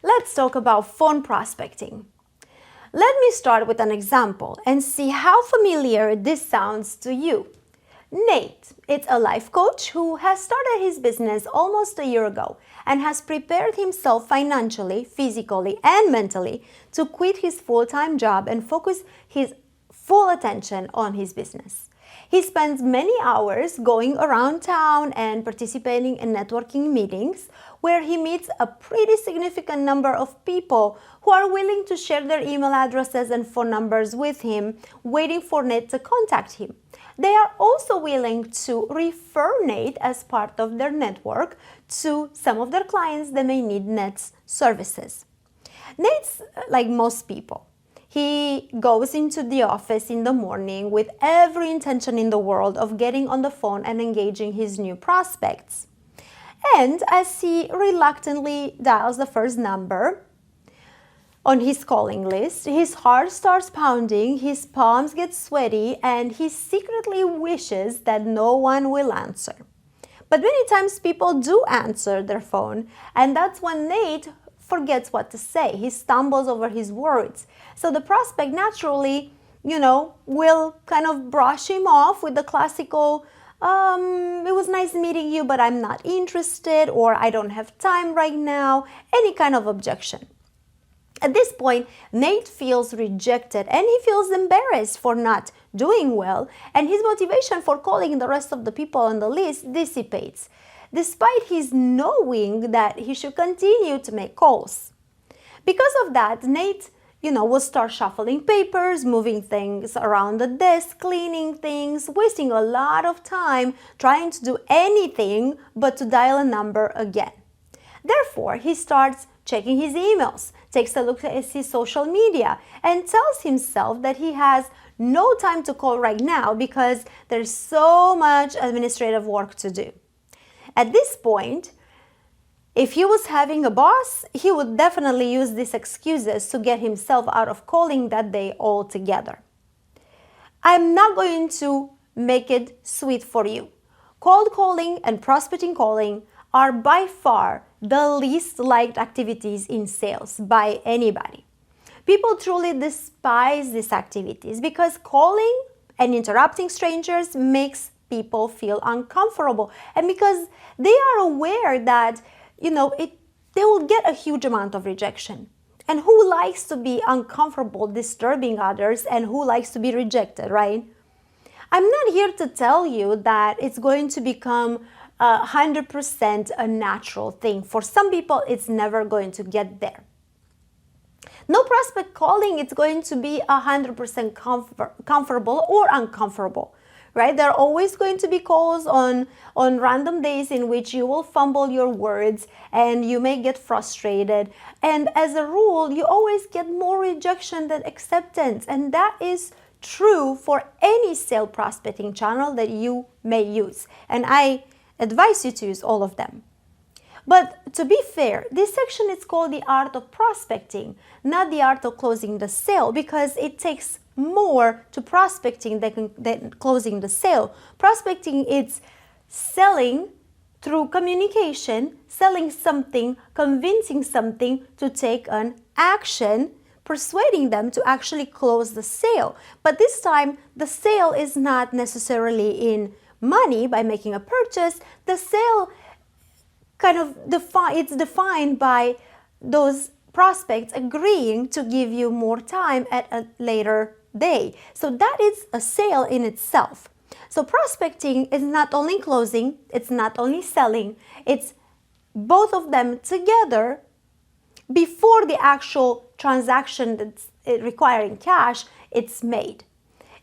Let's talk about phone prospecting. Let me start with an example and see how familiar this sounds to you. Nate is a life coach who has started his business almost a year ago and has prepared himself financially, physically, and mentally to quit his full-time job and focus his full attention on his business. He spends many hours going around town and participating in networking meetings where he meets a pretty significant number of people who are willing to share their email addresses and phone numbers with him, waiting for Nate to contact him. They are also willing to refer Nate as part of their network to some of their clients that may need Nate's services. Nate's like most people. He goes into the office in the morning with every intention in the world of getting on the phone and engaging his new prospects. And as he reluctantly dials the first number on his calling list, his heart starts pounding, his palms get sweaty, and he secretly wishes that no one will answer. But many times people do answer their phone, and that's when Nate forgets what to say. He stumbles over his words. So the prospect naturally, will kind of brush him off with the classical, it was nice meeting you, but I'm not interested, or I don't have time right now, any kind of objection. At this point, Nate feels rejected and he feels embarrassed for not doing well, and his motivation for calling the rest of the people on the list dissipates, despite his knowing that he should continue to make calls. Because of that, Nate, will start shuffling papers, moving things around the desk, cleaning things, wasting a lot of time trying to do anything but to dial a number again. Therefore, he starts checking his emails, takes a look at his social media, and tells himself that he has no time to call right now because there's so much administrative work to do. At this point, if he was having a boss, he would definitely use these excuses to get himself out of calling that day altogether. I'm not going to make it sweet for you. Cold calling and prospecting calling are by far the least liked activities in sales by anybody. People truly despise these activities because calling and interrupting strangers makes people feel uncomfortable, and because they are aware that they will get a huge amount of rejection. And who likes to be uncomfortable disturbing others, and who likes to be rejected, right? I'm not here to tell you that it's going to become 100% a natural thing. For some people, it's never going to get there. No prospect calling it's going to be 100% comfortable or uncomfortable, right? There are always going to be calls on random days in which you will fumble your words and you may get frustrated. And as a rule, you always get more rejection than acceptance. And that is true for any sales prospecting channel that you may use. And I advise you to use all of them. But to be fair, this section is called the art of prospecting, not the art of closing the sale, because it takes more to prospecting than closing the sale. Prospecting is selling through communication, selling something, convincing something to take an action, persuading them to actually close the sale. But this time, the sale is not necessarily in money by making a purchase. The sale it's defined by those prospects agreeing to give you more time at a later day. So that is a sale in itself. So prospecting is not only closing, it's not only selling, it's both of them together before the actual transaction that's requiring cash, it's made.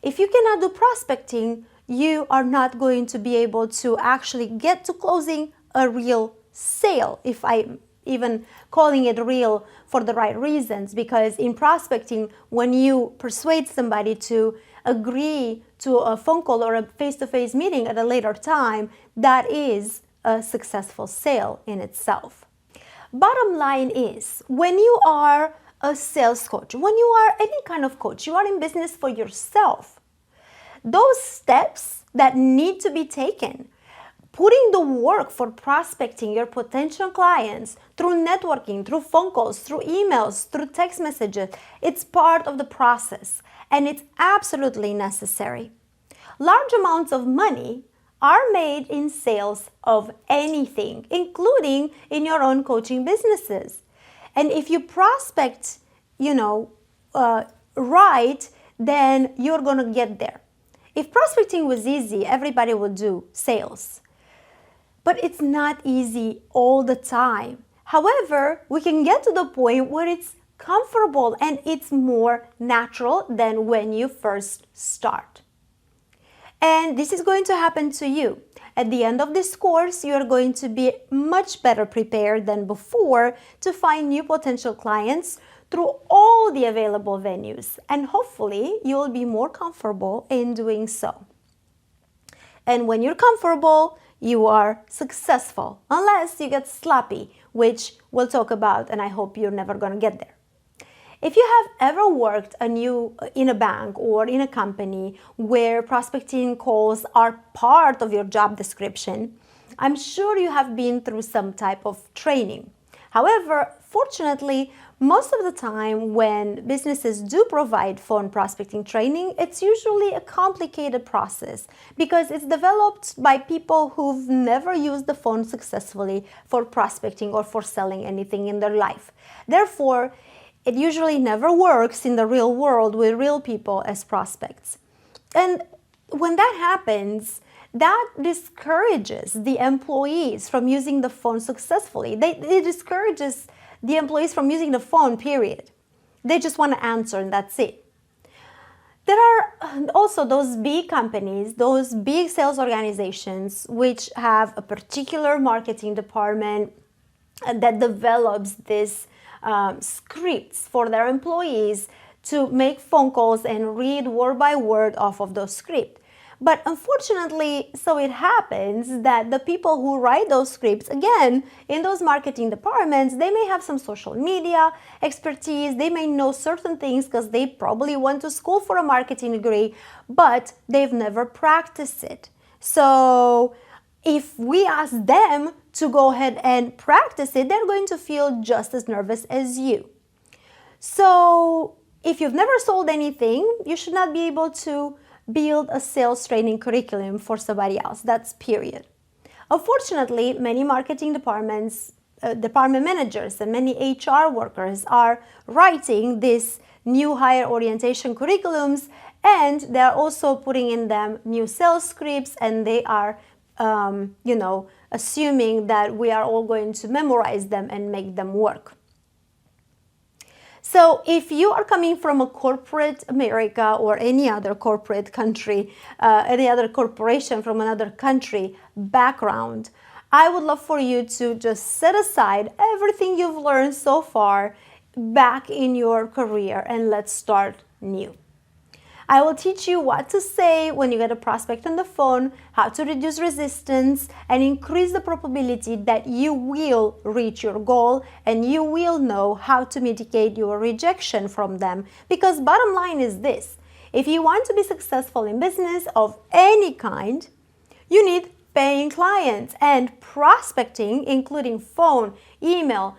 If you cannot do prospecting, you are not going to be able to actually get to closing a real sale, if I'm even calling it real for the right reasons, because in prospecting, when you persuade somebody to agree to a phone call or a face-to-face meeting at a later time, that is a successful sale in itself. Bottom line is, when you are a sales coach, when you are any kind of coach, you are in business for yourself. Those steps that need to be taken Putting the work for prospecting your potential clients through networking, through phone calls, through emails, through text messages, it's part of the process and it's absolutely necessary. Large amounts of money are made in sales of anything, including in your own coaching businesses. And if you prospect, right, then you're going to get there. If prospecting was easy, everybody would do sales. But it's not easy all the time. However, we can get to the point where it's comfortable and it's more natural than when you first start. And this is going to happen to you. At the end of this course, you're going to be much better prepared than before to find new potential clients through all the available venues. And hopefully, you'll be more comfortable in doing so. And when you're comfortable, you are successful, unless you get sloppy, which we'll talk about, and I hope you're never going to get there. If you have ever worked in a bank or in a company where prospecting calls are part of your job description, I'm sure you have been through some type of training. However, fortunately, most of the time when businesses do provide phone prospecting training, it's usually a complicated process because it's developed by people who've never used the phone successfully for prospecting or for selling anything in their life. Therefore, it usually never works in the real world with real people as prospects. And when that happens, that discourages the employees from using the phone successfully. It discourages the employees from using the phone, period. They just want to answer and that's it. There are also those big companies, those big sales organizations, which have a particular marketing department that develops this scripts for their employees to make phone calls and read word by word off of those scripts. But unfortunately, so it happens that the people who write those scripts, again, in those marketing departments, they may have some social media expertise, they may know certain things because they probably went to school for a marketing degree, but they've never practiced it. So if we ask them to go ahead and practice it, they're going to feel just as nervous as you. So if you've never sold anything, you should not be able to build a sales training curriculum for somebody else. That's period. Unfortunately, many marketing departments, department managers and many HR workers are writing these new hire orientation curriculums, and they're also putting in them new sales scripts, and they are assuming that we are all going to memorize them and make them work. So if you are coming from a corporate America or any other corporate country, any other corporation from another country background, I would love for you to just set aside everything you've learned so far back in your career and let's start new. I will teach you what to say when you get a prospect on the phone, how to reduce resistance and increase the probability that you will reach your goal and you will know how to mitigate your rejection from them. Because bottom line is this: if you want to be successful in business of any kind, you need paying clients, and prospecting, including phone, email,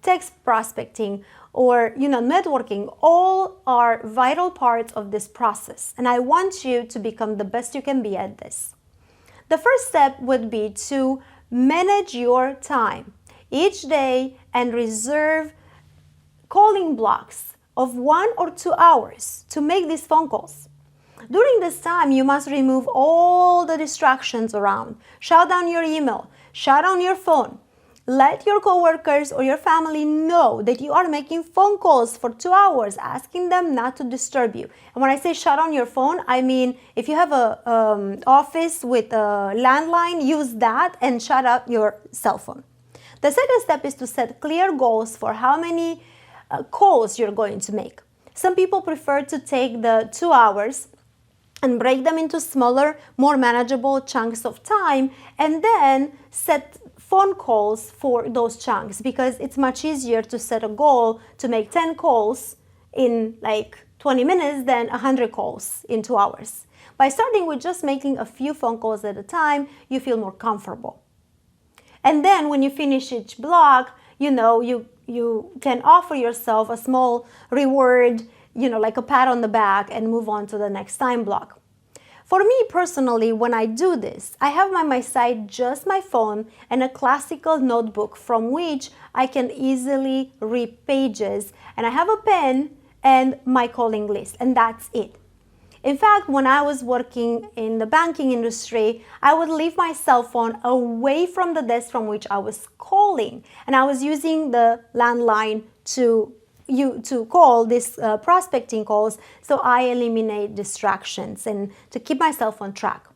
text prospecting, or networking, all are vital parts of this process. And I want you to become the best you can be at this. The first step would be to manage your time each day and reserve calling blocks of 1 or 2 hours to make these phone calls. During this time, you must remove all the distractions around. Shut down your email, shut down your phone. Let your coworkers or your family know that you are making phone calls for 2 hours, asking them not to disturb you. And when I say shut on your phone, I mean if you have a office with a landline, use that and shut up your cell phone. The second step is to set clear goals for how many calls you're going to make. Some people prefer to take the 2 hours and break them into smaller, more manageable chunks of time, and then set phone calls for those chunks, because it's much easier to set a goal to make 10 calls in like 20 minutes than 100 calls in 2 hours. By starting with just making a few phone calls at a time, you feel more comfortable. And then when you finish each block, you can offer yourself a small reward, like a pat on the back, and move on to the next time block. For me personally, when I do this, I have by my side just my phone and a classical notebook from which I can easily read pages, and I have a pen and my calling list, and that's it. In fact, when I was working in the banking industry, I would leave my cell phone away from the desk from which I was calling, and I was using the landline to call these prospecting calls, so I eliminate distractions and to keep myself on track.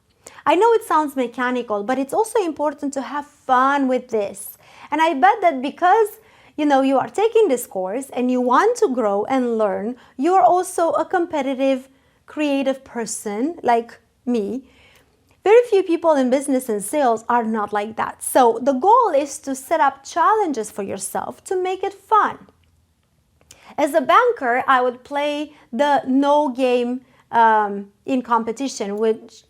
I know it sounds mechanical, but it's also important to have fun with this. And I bet that because you are taking this course and you want to grow and learn, you are also a competitive, creative person like me. Very few people in business and sales are not like that. So the goal is to set up challenges for yourself to make it fun. As a banker, I would play the no game in competition, with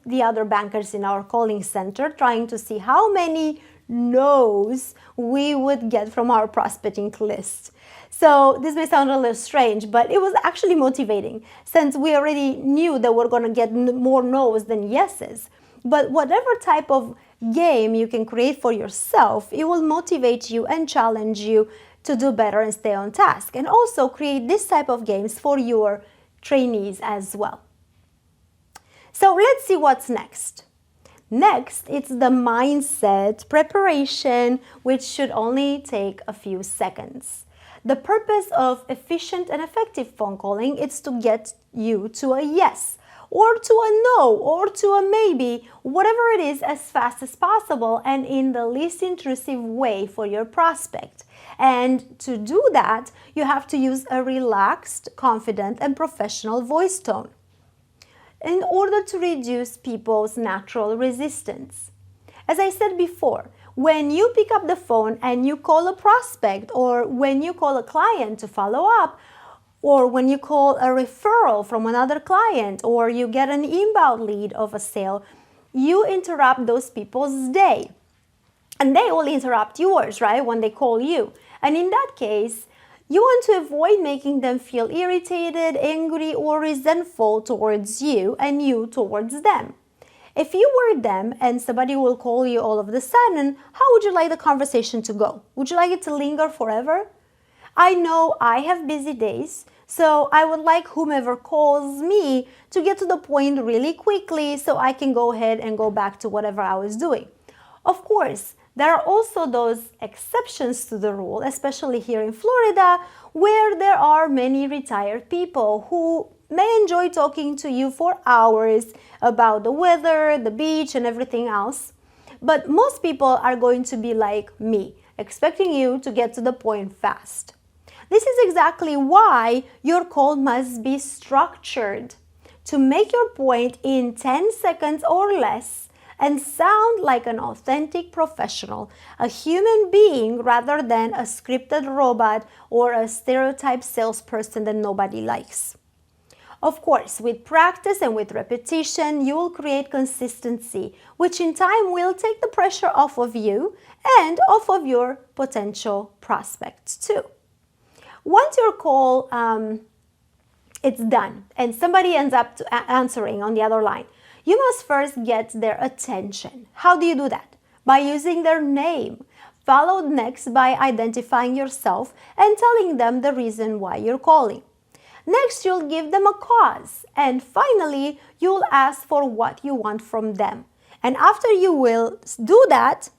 the other bankers in our calling center, trying to see how many no's we would get from our prospecting list. So this may sound a little strange, but it was actually motivating, since we already knew that we're going to get more no's than yeses. But whatever type of game you can create for yourself, it will motivate you and challenge you to do better and stay on task. And also create this type of games for your trainees as well. So let's see what's next. Next, it's the mindset preparation, which should only take a few seconds. The purpose of efficient and effective phone calling is to get you to a yes, or to a no, or to a maybe, whatever it is, as fast as possible and in the least intrusive way for your prospect. And to do that, you have to use a relaxed, confident, and professional voice tone in order to reduce people's natural resistance. As I said before, when you pick up the phone and you call a prospect, or when you call a client to follow up, or when you call a referral from another client, or you get an inbound lead of a sale, you interrupt those people's day. And they will interrupt yours, right, when they call you. And in that case, you want to avoid making them feel irritated, angry, or resentful towards you and you towards them. If you were them and somebody will call you all of a sudden, how would you like the conversation to go? Would you like it to linger forever? I know I have busy days, so I would like whomever calls me to get to the point really quickly so I can go ahead and go back to whatever I was doing. Of course, there are also those exceptions to the rule, especially here in Florida, where there are many retired people who may enjoy talking to you for hours about the weather, the beach, and everything else. But most people are going to be like me, expecting you to get to the point fast. This is exactly why your call must be structured to make your point in 10 seconds or less and sound like an authentic professional, a human being rather than a scripted robot or a stereotyped salesperson that nobody likes. Of course, with practice and with repetition, you will create consistency, which in time will take the pressure off of you and off of your potential prospects too. Once your call it's done and somebody ends up answering on the other line, you must first get their attention. How do you do that? By using their name, followed next by identifying yourself and telling them the reason why you're calling. Next, you'll give them a cause. And finally, you'll ask for what you want from them. And after you will do that,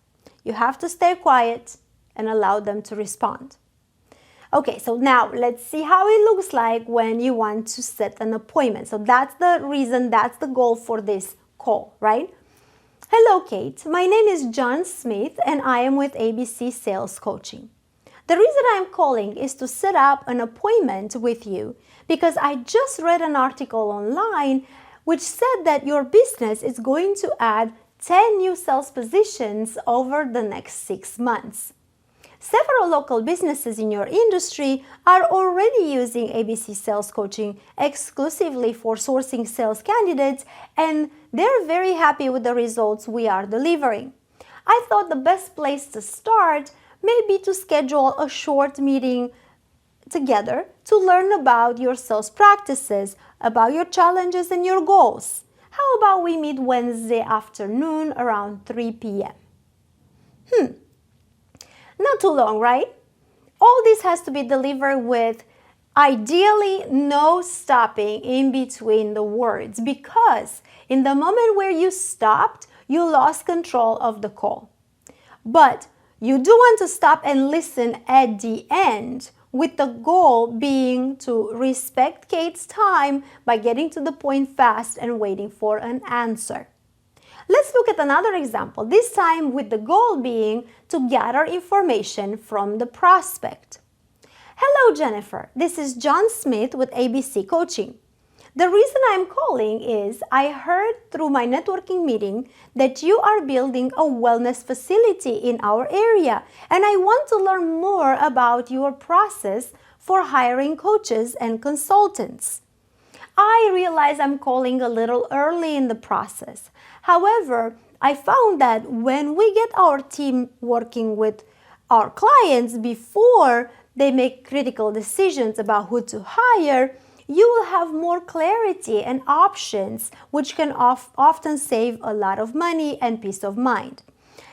you have to stay quiet and allow them to respond. Okay, so now let's see how it looks like when you want to set an appointment. So that's the reason, that's the goal for this call, right? Hello, Kate. My name is John Smith and I am with ABC Sales Coaching. The reason I'm calling is to set up an appointment with you because I just read an article online which said that your business is going to add 10 new sales positions over the next 6 months. Several local businesses in your industry are already using ABC Sales Coaching exclusively for sourcing sales candidates, and they're very happy with the results we are delivering. I thought the best place to start may be to schedule a short meeting together to learn about your sales practices, about your challenges and your goals. How about we meet Wednesday afternoon around 3 p.m.? Not too long, right? All this has to be delivered with ideally no stopping in between the words, because in the moment where you stopped, you lost control of the call. But you do want to stop and listen at the end, with the goal being to respect Kate's time by getting to the point fast and waiting for an answer. Let's look at another example, this time with the goal being to gather information from the prospect. Hello, Jennifer. This is John Smith with ABC Coaching. The reason I'm calling is I heard through my networking meeting that you are building a wellness facility in our area, and I want to learn more about your process for hiring coaches and consultants. I realize I'm calling a little early in the process. However, I found that when we get our team working with our clients before they make critical decisions about who to hire, you will have more clarity and options, which can often save a lot of money and peace of mind.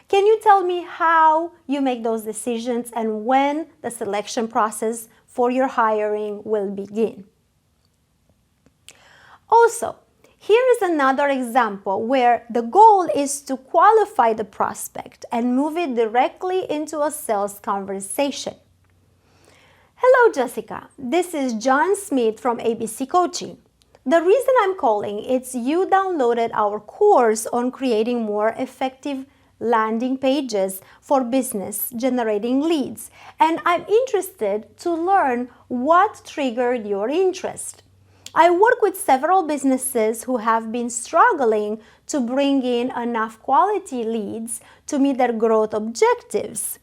Can you tell me how you make those decisions and when the selection process for your hiring will begin? Also, here is another example where the goal is to qualify the prospect and move it directly into a sales conversation. Hello, Jessica. This is John Smith from ABC Coaching. The reason I'm calling is you downloaded our course on creating more effective landing pages for business generating leads, and I'm interested to learn what triggered your interest. I work with several businesses who have been struggling to bring in enough quality leads to meet their growth objectives.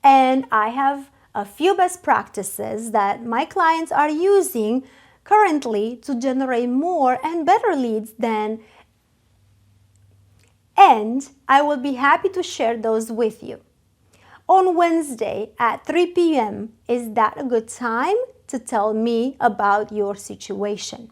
And I have a few best practices that my clients are using currently to generate more and better leads and I will be happy to share those with you. On Wednesday at 3 p.m., is that a good time to tell me about your situation?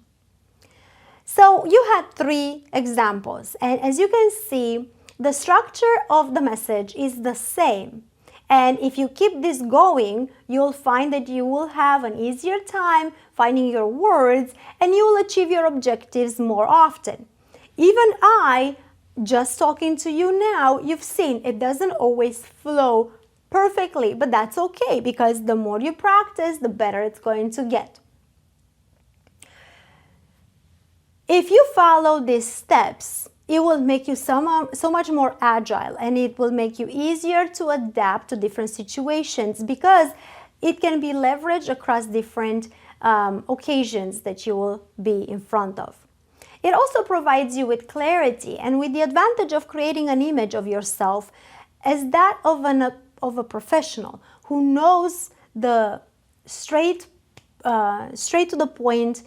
So you had 3 examples, and as you can see, the structure of the message is the same. And if you keep this going, you'll find that you will have an easier time finding your words and you will achieve your objectives more often. Even I, just talking to you now, you've seen it doesn't always flow perfectly, but that's okay because the more you practice, the better it's going to get. If you follow these steps, it will make you so much more agile, and it will make you easier to adapt to different situations because it can be leveraged across different occasions that you will be in front of. It also provides you with clarity and with the advantage of creating an image of yourself as that of a professional who knows the straight to the point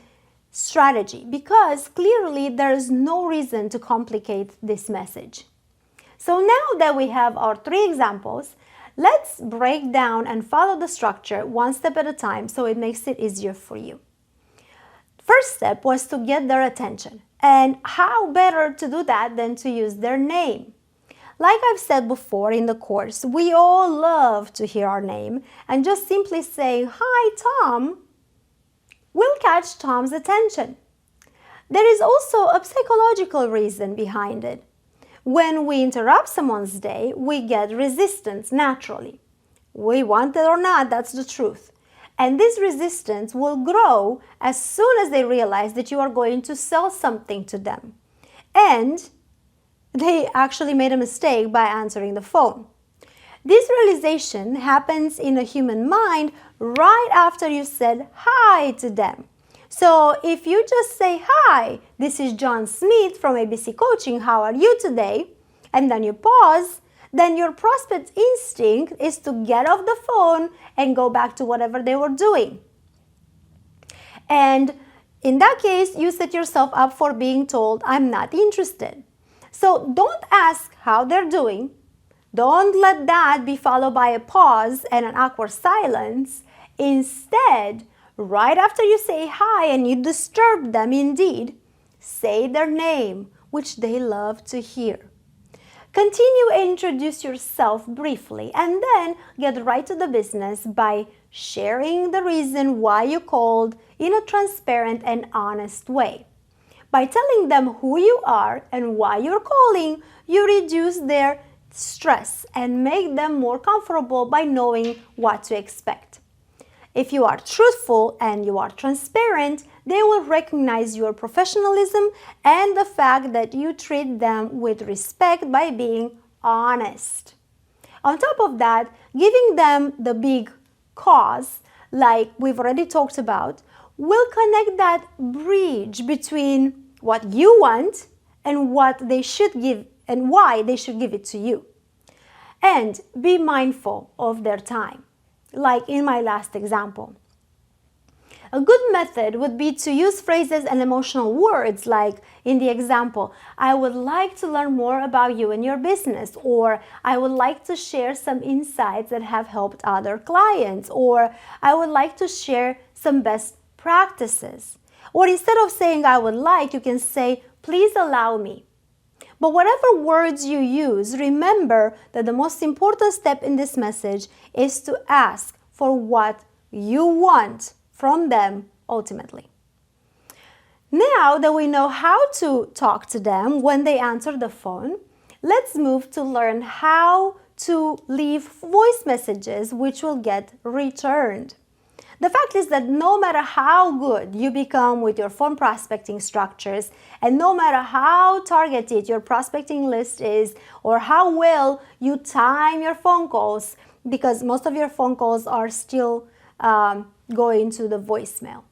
strategy, because clearly there is no reason to complicate this message. So now that we have our 3 examples, let's break down and follow the structure one step at a time so it makes it easier for you. First step was to get their attention, and how better to do that than to use their name? Like I've said before in the course, we all love to hear our name, and just simply saying, "Hi, Tom," will catch Tom's attention. There is also a psychological reason behind it. When we interrupt someone's day, we get resistance naturally. We want it or not, that's the truth. And this resistance will grow as soon as they realize that you are going to sell something to them. And they actually made a mistake by answering the phone. This realization happens in a human mind right after you said hi to them. So if you just say, "Hi, this is John Smith from ABC Coaching, how are you today?" and then you pause, then your prospect's instinct is to get off the phone and go back to whatever they were doing. And in that case, you set yourself up for being told, I'm not interested. So don't ask how they're doing. Don't let that be followed by a pause and an awkward silence. Instead, right after you say hi and you disturb them indeed, say their name, which they love to hear. Continue and introduce yourself briefly and then get right to the business by sharing the reason why you called in a transparent and honest way. By telling them who you are and why you're calling, you reduce their stress and make them more comfortable by knowing what to expect. If you are truthful and you are transparent, they will recognize your professionalism and the fact that you treat them with respect by being honest. On top of that, giving them the big cause, like we've already talked about, will connect that bridge between what you want and what they should give and why they should give it to you. And be mindful of their time, like in my last example. A good method would be to use phrases and emotional words like in the example, I would like to learn more about you and your business, or I would like to share some insights that have helped other clients, or I would like to share some best practices. Or instead of saying I would like, you can say, please allow me. But whatever words you use, remember that the most important step in this message is to ask for what you want from them ultimately. Now that we know how to talk to them when they answer the phone, let's move to learn how to leave voice messages which will get returned. The fact is that no matter how good you become with your phone prospecting structures, and no matter how targeted your prospecting list is, or how well you time your phone calls, because most of your phone calls are still going to the voicemail.